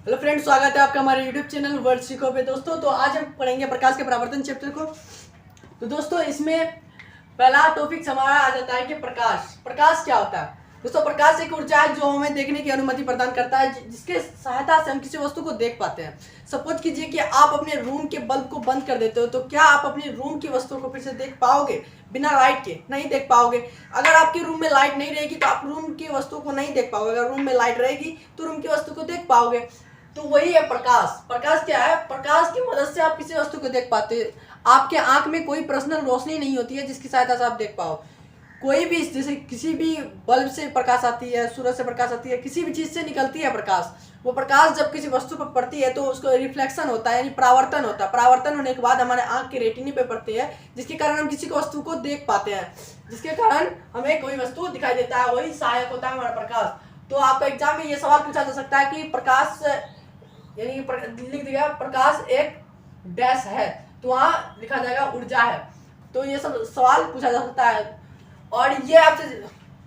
Hello friends, स्वागत है आपका हमारे यूट्यूब चैनल वर्ल्ड सीखो पे। दोस्तों तो आज हम पढ़ेंगे प्रकाश के परावर्तन चैप्टर को। तो दोस्तों इसमें पहला टॉपिक हमारा आ जाता है कि प्रकाश क्या होता है। दोस्तों प्रकाश एक ऊर्जा है जो हमें देखने की अनुमति प्रदान करता है, जिसके सहायता से हम किसी वस्तु को देख पाते हैं। सपोज कीजिए कि आप अपने रूम के बल्ब को बंद कर देते हो, तो क्या आप अपने रूम की वस्तुओं को फिर से देख पाओगे? बिना लाइट के नहीं देख पाओगे। अगर आपके रूम में लाइट नहीं रहेगी तो आप रूम की वस्तु को नहीं देख पाओगे। अगर रूम में लाइट रहेगी तो रूम की वस्तु को देख पाओगे। तो वही है प्रकाश। प्रकाश क्या है? प्रकाश की मदद से आप किसी वस्तु को देख पाते हैं। आपके आंख में कोई पर्सनल रोशनी नहीं होती है जिसकी सहायता से आप देख पाओ। कोई भी, जैसे किसी भी बल्ब से प्रकाश आती है, सूरज से प्रकाश आती है, किसी भी चीज से निकलती है प्रकाश। वो प्रकाश जब किसी वस्तु पर पड़ती है तो उसको रिफ्लेक्शन होता है, यानी परावर्तन होता है। परावर्तन होने के बाद हमारे आंख के रेटिनी पे पड़ती है, जिसके कारण हम किसी को वस्तु को देख पाते हैं, जिसके कारण हमें कोई वस्तु दिखाई देता है। वही सहायक होता है हमारा प्रकाश। तो आपका एग्जाम में ये सवाल पूछा जा सकता है कि प्रकाश यानी लिख दिया प्रकाश एक डैश है, तो वहाँ लिखा जाएगा ऊर्जा है। तो ये सब सवाल पूछा जा सकता है। और ये आपसे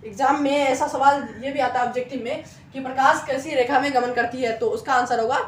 एग्जाम में ऐसा सवाल ये भी आता है ऑब्जेक्टिव में कि प्रकाश कैसी रेखा में गमन करती है, तो उसका आंसर होगा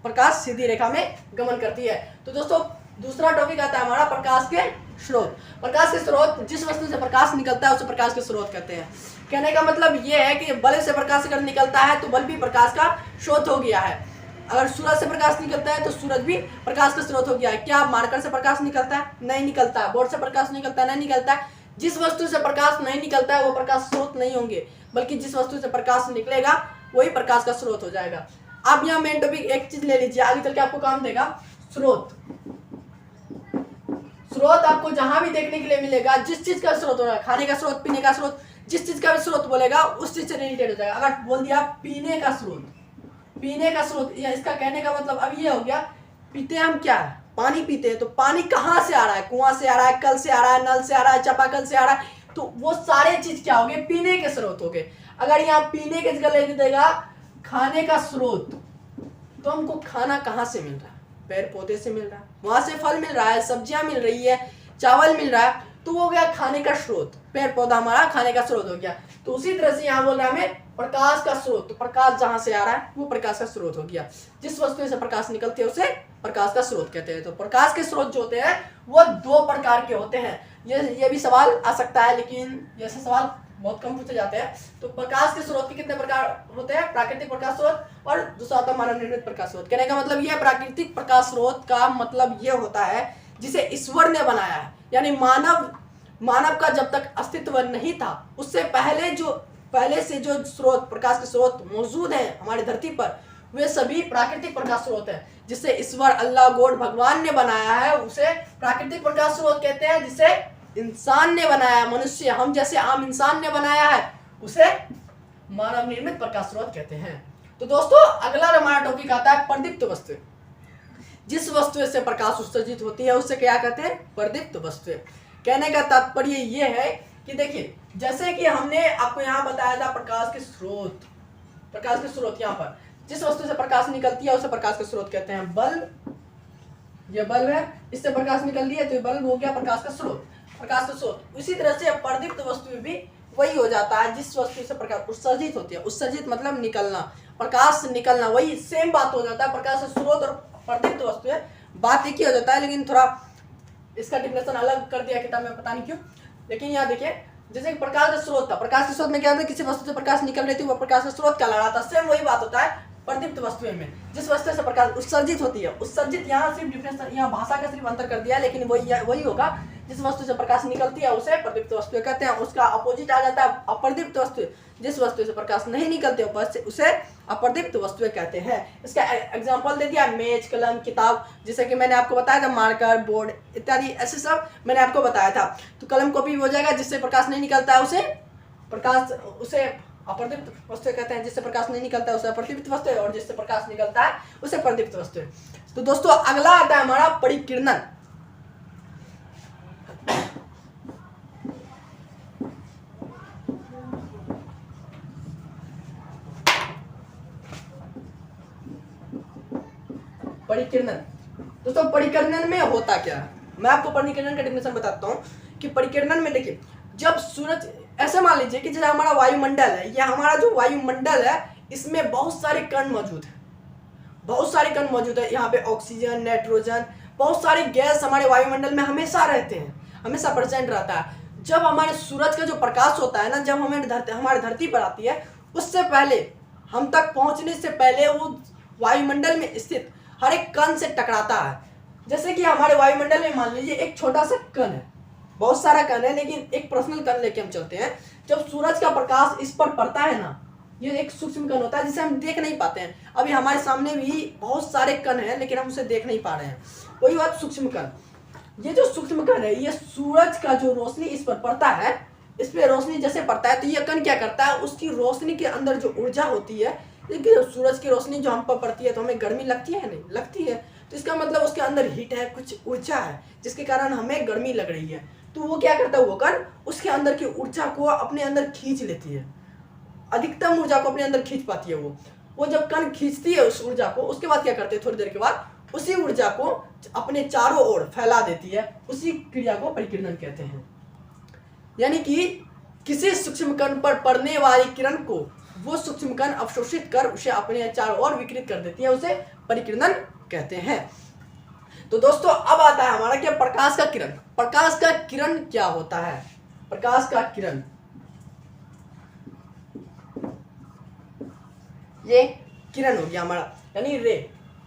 प्रकाश सीधी रेखा में गमन करती है। तो दोस्तों दूसरा टॉपिक आता है हमारा प्रकाश के स्रोत। प्रकाश के स्रोत, जिस वस्तु से प्रकाश निकलता है उसे प्रकाश के स्रोत कहते हैं। कहने का मतलब ये है कि बल्ब से प्रकाश अगर निकलता है तो बल्ब भी प्रकाश का स्रोत हो गया है। अगर सूरज से प्रकाश निकलता है तो सूरज भी प्रकाश का स्रोत हो गया है। क्या मार्कर से प्रकाश निकलता है? नहीं निकलता है। बोर्ड से प्रकाश निकलता है? नहीं निकलता है। जिस वस्तु से प्रकाश नहीं निकलता है वो प्रकाश स्रोत नहीं होंगे, बल्कि जिस वस्तु से प्रकाश निकलेगा वही प्रकाश का स्रोत हो जाएगा। आप यहाँ मेन टॉपिक एक चीज ले लीजिए, आगे चल के आपको काम देगा। स्रोत आपको जहां भी देखने के लिए मिलेगा, जिस चीज का स्रोत होगा, खाने का स्रोत, पीने का स्रोत, जिस चीज का भी स्रोत बोलेगा उस चीज से रिलेटेड हो जाएगा। अगर बोल दिया पीने का स्रोत, या इसका कहने का मतलब अब ये हो गया, पीते हम क्या है? पानी पीते हैं। तो पानी कहाँ से आ रहा है? कुआं से आ रहा है, कल से आ रहा है, नल से आ रहा है, चापाकल से आ रहा है। तो वो सारे चीज क्या हो गए? पीने के स्रोत हो गए। अगर यहाँ पीने के जगह लिख देगा खाने का स्रोत, तो हमको खाना कहाँ से मिल रहा है? पेड़ पौधे से मिल रहा है, वहां से फल मिल रहा है, सब्जियां मिल रही है, चावल मिल रहा है, तो वो हो गया खाने का स्रोत। पेड़ पौधा हमारा खाने का स्रोत हो गया। तो उसी तरह से यहाँ बोल रहा है हमें प्रकाश का स्रोत। तो प्रकाश जहां से आ रहा है वो प्रकाश का स्रोत हो गया। जिस वस्तु से प्रकाश निकलती है उसे प्रकाश का स्रोत कहते हैं। तो प्रकाश के स्रोत जो होते हैं वो दो प्रकार के होते हैं। ये भी सवाल आ सकता है, लेकिन ऐसे सवाल बहुत कम पूछे जाते हैं। तो प्रकाश के स्रोत के कितने प्रकार होते हैं? प्राकृतिक प्रकाश स्रोत और दूसरा होता है मानव निर्मित प्रकाश स्रोत। कहने का मतलब यह, प्राकृतिक प्रकाश स्रोत का मतलब यह होता है जिसे ईश्वर ने बनाया है, यानी मानव का जब तक अस्तित्व नहीं था उससे पहले से जो स्रोत, प्रकाश के स्रोत मौजूद हैं हमारी धरती पर, वे सभी प्राकृतिक प्रकाश स्रोत हैं। जिसे ईश्वर, अल्लाह, गॉड, भगवान ने बनाया है उसे प्राकृतिक प्रकाश स्रोत कहते हैं। जिसे इंसान ने बनाया, मनुष्य, हम जैसे आम इंसान ने बनाया है, उसे मानव निर्मित प्रकाश स्रोत कहते हैं। तो दोस्तों अगला हमारा टॉपिक आता है प्रदीप्त वस्तु। जिस वस्तु से प्रकाश उत्सर्जित होती है उसे क्या कहते हैं? प्रदीप्त वस्तु। कहने का तात्पर्य यह है कि देखिए, जैसे कि हमने आपको यहाँ बताया था प्रकाश के स्रोत यहाँ पर जिस वस्तु से प्रकाश निकलती है उसे प्रकाश के स्रोत कहते हैं। बल्ब, ये बल्ब है, इससे प्रकाश निकल रही है तो ये बल्ब हो गया प्रकाश का स्रोत। इसी तरह से प्रदीप्त वस्तु भी वही हो जाता है जिस वस्तु से प्रकाश उत्सर्जित होती है। उत्सर्जित मतलब निकलना, प्रकाश निकलना, वही सेम बात हो जाता है। प्रकाश के स्रोत और प्रदीप्त वस्तु है, बात एक ही हो जाता है, लेकिन थोड़ा इसका डिफिनेशन अलग कर दिया किताब में, पता नहीं क्यों। लेकिन यहाँ देखिए, जैसे कि प्रकाश का स्रोत था, प्रकाश के स्रोत में क्या होता है? किसी वस्तु से प्रकाश निकल रही थी, वो प्रकाश का स्रोत कहला रहा था। सेम वही बात होता है प्रदीप्त वस्तुएं में, जिस वस्तु से प्रकाश उत्सर्जित होती है। उत्सर्जित यहाँ सिर्फ डिफरेंस, यहाँ भाषा का सिर्फ अंतर कर दिया, लेकिन वही होगा। जिस वस्तु से प्रकाश निकलती है उसे प्रदीप्त वस्तु कहते हैं। उसका अपोजिट आ जाता है अप्रदीप्त वस्तु। जिस वस्तु से प्रकाश नहीं निकलती उसे अप्रदीप्त वस्तुएं कहते हैं। इसका एग्जांपल दे दिया, मेज, कलम, किताब, जैसे कि मैंने आपको बताया था मार्कर, बोर्ड इत्यादि, ऐसे सब मैंने आपको बताया था। तो कलम कॉपी हो जाएगा, जिससे प्रकाश नहीं निकलता है उसे अप्रदीप्त वस्तु कहते हैं। जिससे प्रकाश नहीं निकलता है उसे अप्रदीप्त वस्तु, और जिससे प्रकाश निकलता है उसे प्रदीप्त वस्तु। तो दोस्तों अगला आता है हमारा परिकिरणन। परिकिरणन। दोस्तों परिकिरणन में होता क्या है, मैं आपको परिकिरणन का डेफिनेशन बताता हूँ कि परिकिरणन में देखिए, जब सूरज, ऐसे मान लीजिए कि जैसे हमारा वायुमंडल है, या हमारा जो वायुमंडल है इसमें बहुत सारे कण मौजूद है। बहुत सारे कण मौजूद है यहाँ पे, ऑक्सीजन, नाइट्रोजन, बहुत सारे गैस हमारे वायुमंडल में हमेशा रहते हैं, हमेशा प्रेजेंट रहता है। जब हमारे सूरज का जो प्रकाश होता है ना, जब हमारे धरती पर आती है, उससे पहले, हम तक पहुंचने से पहले वो वायुमंडल में स्थित हर एक कण से टकराता है। जैसे कि हमारे वायुमंडल में मान लीजिए एक छोटा सा कण है, बहुत सारा कण है, लेकिन एक पर्सनल कण लेके हम चलते हैं। जब सूरज का प्रकाश इस पर पड़ता है ना, ये एक सूक्ष्म कण होता है जिसे हम देख नहीं पाते हैं। अभी हमारे सामने भी बहुत सारे कण हैं, लेकिन हम उसे देख नहीं पा रहे हैं। वही बात सूक्ष्म कण, ये जो सूक्ष्म कण है, ये सूरज का जो रोशनी इस पर पड़ता है, इस पर रोशनी जैसे पड़ता है तो ये कण क्या करता है, उसकी रोशनी के अंदर जो ऊर्जा होती है, देखिए सूरज की रोशनी जो हम पर पड़ती है तो हमें गर्मी लगती है, नहीं लगती है, तो इसका मतलब उसके अंदर हीट है, कुछ ऊर्जा है, जिसके कारण हमें गर्मी लग रही है। तो वो क्या करता है, वो कण उसके अंदर की ऊर्जा को अपने अंदर खींच लेती है, अधिकतम ऊर्जा को अपने अंदर खींच पाती है। वो जब कण खींचती है उस ऊर्जा को, उसके बाद क्या करते हैं, थोड़ी देर के बाद उसी ऊर्जा को अपने चारों ओर फैला देती है। उसी क्रिया को परिकिरणन कहते हैं। यानी कि किसी सूक्ष्म कण पर पड़ने वाली किरण को वो सूक्ष्म कण अवशोषित कर उसे अपने चारों ओर विकिरित कर देती है, उसे परिकिरणन कहते हैं। तो दोस्तों अब आता है हमारा क्या, प्रकाश का किरण। प्रकाश का किरण क्या होता है, प्रकाश का किरण, ये किरण हो गया हमारा, यानी रे,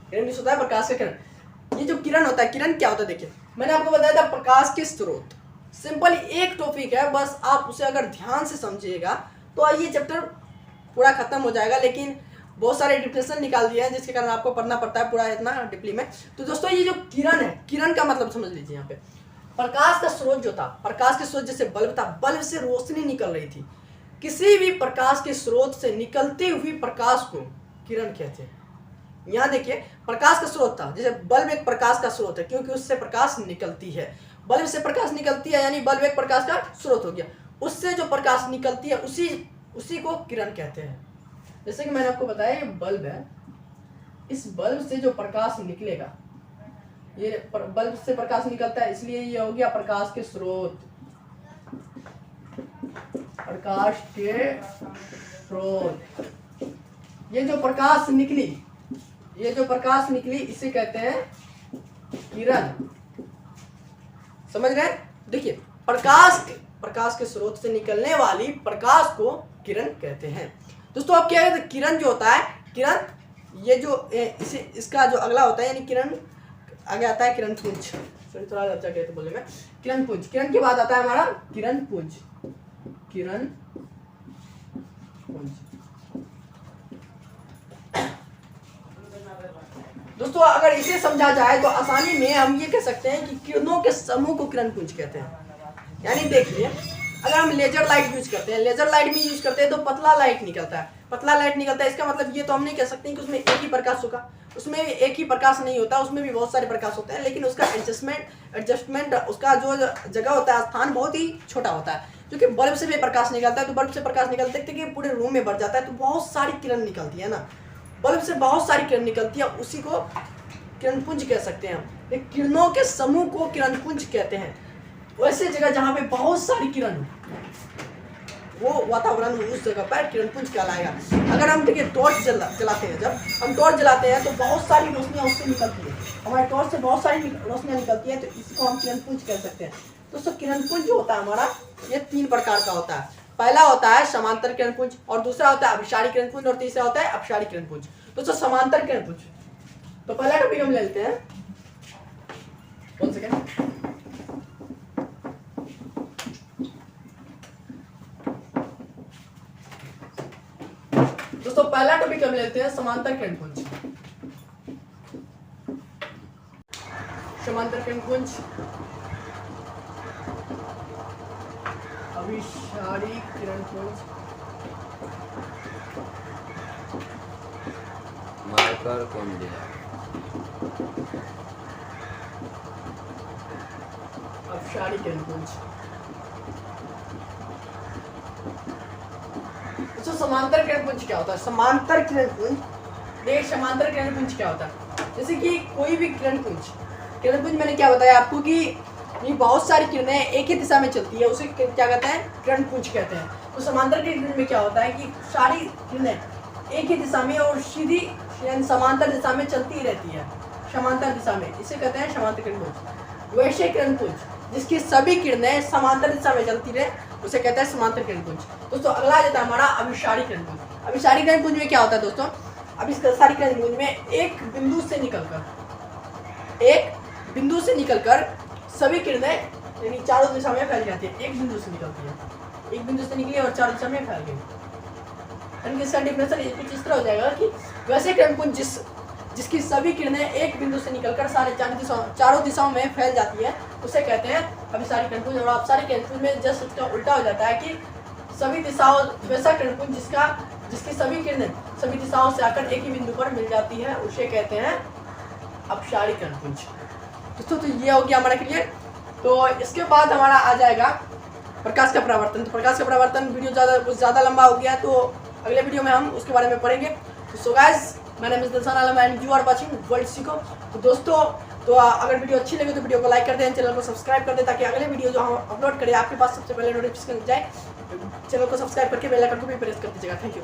किरण होता है प्रकाश का किरण। ये जो किरण होता है, किरण क्या होता है, देखिए मैंने आपको बताया था प्रकाश के स्रोत, सिंपल एक टॉपिक है, बस आप उसे अगर ध्यान से समझिएगा तो ये चैप्टर पूरा खत्म हो जाएगा। लेकिन बहुत सारे डिफिनेशन निकाल दिए हैं जिसके कारण आपको पढ़ना पड़ता है पूरा इतना डीपली में। तो दोस्तों ये जो किरण है, किरण का मतलब समझ लीजिए, यहाँ पे प्रकाश का स्रोत जो था, प्रकाश के स्रोत जैसे बल्ब था, बल्ब से रोशनी निकल रही थी, किसी भी प्रकाश के स्रोत से निकलती हुई प्रकाश को किरण कहते हैं। यहाँ देखिए प्रकाश का स्रोत था, जैसे बल्ब एक प्रकाश का स्रोत है क्योंकि उससे प्रकाश निकलती है, बल्ब से प्रकाश निकलती है यानी बल्ब एक प्रकाश का स्रोत हो गया। उससे जो प्रकाश निकलती है उसी को किरण कहते हैं। जैसे कि मैंने आपको बताया ये बल्ब है, इस बल्ब से जो प्रकाश निकलेगा, ये बल्ब से प्रकाश निकलता है, इसलिए ये हो गया प्रकाश के स्रोत, प्रकाश के स्रोत। ये जो प्रकाश निकली इसे कहते हैं किरण, समझ रहे? देखिए प्रकाश के स्रोत से निकलने वाली प्रकाश को किरण कहते हैं। दोस्तों अब क्या है, किरण जो होता है, किरण ये जो इसका जो अगला होता है, यानी किरण आगे आता है किरण पुंज, थोड़ा अच्छा कहते तो बोले मैं, किरण पुंज, किरण के बाद आता है हमारा किरण पुंज, किरण पुंज। दोस्तों अगर इसे समझा जाए तो आसानी में हम ये कह सकते हैं कि किरणों के समूह को किरण पुंज कहते हैं। यानी देखिए अगर हम लेजर लाइट यूज करते हैं, लेजर लाइट भी यूज करते हैं तो पतला लाइट निकलता है, पतला लाइट निकलता है, इसका मतलब ये तो हम नहीं कह सकते कि उसमें एक ही प्रकाश होगा, उसमें भी एक ही प्रकाश नहीं होता, उसमें भी बहुत सारे प्रकाश होते हैं, लेकिन उसका एडजस्टमेंट उसका जो जगह होता है, स्थान बहुत ही छोटा होता है। क्योंकि बल्ब से भी प्रकाश निकलता है, तो बल्ब से प्रकाश निकलते कि पूरे रूम में बढ़ जाता है, तो बहुत सारी किरण निकलती है ना, बल्ब से बहुत सारी किरण निकलती है, उसी को किरणपुंज कह सकते हैं हम। किरणों के समूह को किरणपुंज कहते हैं। वैसे जगह जहाँ पे बहुत सारी किरण हो, वो वातावरण उस जगह पर किरणपुंज कहलाएगा। अगर हम देखिए टॉर्च जलाते हैं, जब हम टॉर्च जलाते हैं तो बहुत सारी रोशनियाँ उससे निकलती है, हमारे टॉर्च से बहुत सारी रोशनियाँ निकलती हैं, तो इसको हम किरणपुंज कह सकते हैं। दोस्तों किरणपुंज जो होता है हमारा, ये 3 प्रकार का होता है। पहला होता है समांतर किरणपुंज, और दूसरा होता है अभिसारी किरणपुंज, और तीसरा होता है अपसारी किरणपुंज। दोस्तों समांतर किरणपुंज, तो पहला टॉपिक हम लेते हैं, कौन सेकंड, दोस्तों पहला टॉपिक हम लेते हैं समांतर किरणपुंज। समांतर किरणपुंज, अभिसारी किरणपुंज, मार्कर कौन दिया, अपसारी किरणपुंज। तो समांतर किरणपुंज क्या होता है? समांतर किरणपुंज, देख समांतर किरणपुंज क्या होता है, जैसे कि कोई भी किरणपुंज मैंने क्या बताया आपको कि ये बहुत सारी किरणें एक ही दिशा में चलती है, उसे क्या कहते हैं, किरणपुंज कहते हैं। तो समांतर किरणपुंज में क्या होता है कि सारी किरणें एक ही दिशा में और सीधी यानी समांतर दिशा में चलती रहती है, समांतर दिशा में, इसे कहते हैं समांतर किरणपुंज। वैश्य किरणपुंज जिसकी सभी किरणें समांतर दिशा में चलती रहे उसे कहते हैं समांतर किरणपुंज। दोस्तों अगला आ जाता है हमारा अभिसारी किरणपुंज। अभिसारी किरणपुंज में क्या होता है दोस्तों, अभिसारी किरणपुंज में एक बिंदु से निकलकर सभी किरणें यानी चारों दिशा में फैल जाती है। एक बिंदु से निकलती है, एक बिंदु से निकली और चारों दिशा में फैल गई। यानी इसका डेफिनेशन कुछ इस तरह हो जाएगा कि वैसे किरणपुंज जिसकी सभी किरणें एक बिंदु से निकलकर सारे चारों दिशाओं में फैल जाती है उसे कहते हैं अभिसारी किरणपुंज। और अपसारी किरणपुंज में जस्ट उसका उल्टा हो जाता है कि सभी दिशाओं, वैसा किरणपुंज जिसकी सभी किरणें सभी दिशाओं से आकर एक ही बिंदु पर मिल जाती है उसे कहते हैं अपसारी किरणपुंज। दोस्तों तो ये हो गया हमारा क्लियर। तो इसके बाद हमारा आ जाएगा प्रकाश का परावर्तन। तो प्रकाश का परावर्तन वीडियो कुछ ज़्यादा लंबा हो गया, तो अगले वीडियो में हम उसके बारे में पढ़ेंगे। तो so guys, my name is Dilshan Alam and you are watching World Seekho. तो दोस्तों तो अगर वीडियो अच्छी लगे तो वीडियो को लाइक कर दें, चैनल को सब्सक्राइब कर दें ताकि अगले वीडियो जो हम अपलोड करें आपके पास सबसे पहले नोटिफिकेशन जाए। चैनल को सब्सक्राइब करके बेल आइकन को भी प्रेस कर दीजिएगा। Thank you.